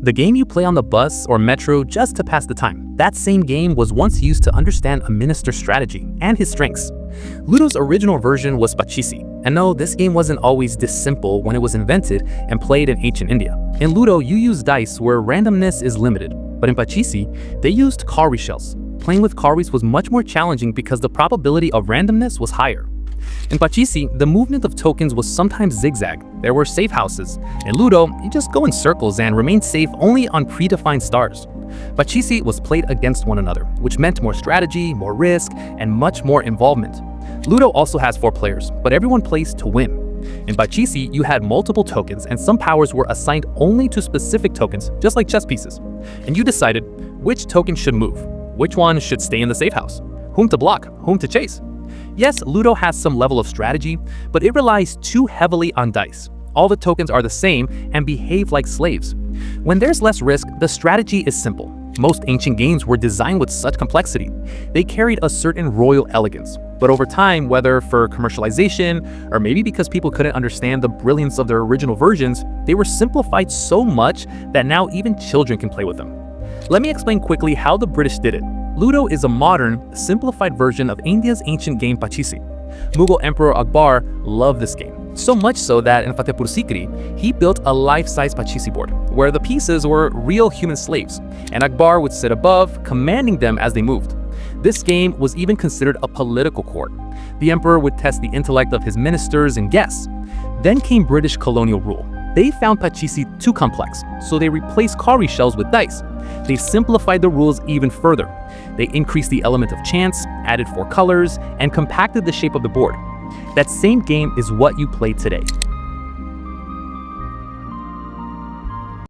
The game you play on the bus or metro just to pass the time. That same game was once used to understand a minister's strategy and his strengths. Ludo's original version was Pachisi. And no, this game wasn't always this simple when it was invented and played in ancient India. In Ludo, you use dice where randomness is limited. But in Pachisi, they used cowrie shells. Playing with cowries was much more challenging because the probability of randomness was higher. In Pachisi, the movement of tokens was sometimes zigzag. There were safe houses. In Ludo, you just go in circles and remain safe only on predefined stars. Pachisi was played against one another, which meant more strategy, more risk, and much more involvement. Ludo also has 4 players, but everyone plays to win. In Pachisi, you had multiple tokens and some powers were assigned only to specific tokens, just like chess pieces. And you decided which token should move, which one should stay in the safe house, whom to block, whom to chase. Yes, Ludo has some level of strategy, but it relies too heavily on dice. All the tokens are the same and behave like slaves. When there's less risk, the strategy is simple. Most ancient games were designed with such complexity. They carried a certain royal elegance. But over time, whether for commercialization or maybe because people couldn't understand the brilliance of their original versions, they were simplified so much that now even children can play with them. Let me explain quickly how the British did it. Ludo is a modern, simplified version of India's ancient game Pachisi. Mughal Emperor Akbar loved this game, so much so that in Fatehpur Sikri, he built a life-size Pachisi board, where the pieces were real human slaves, and Akbar would sit above, commanding them as they moved. This game was even considered a political court. The emperor would test the intellect of his ministers and guests. Then came British colonial rule. They found Pachisi too complex, so they replaced cowrie shells with dice. They simplified the rules even further. They increased the element of chance, added 4 colors, and compacted the shape of the board. That same game is what you play today.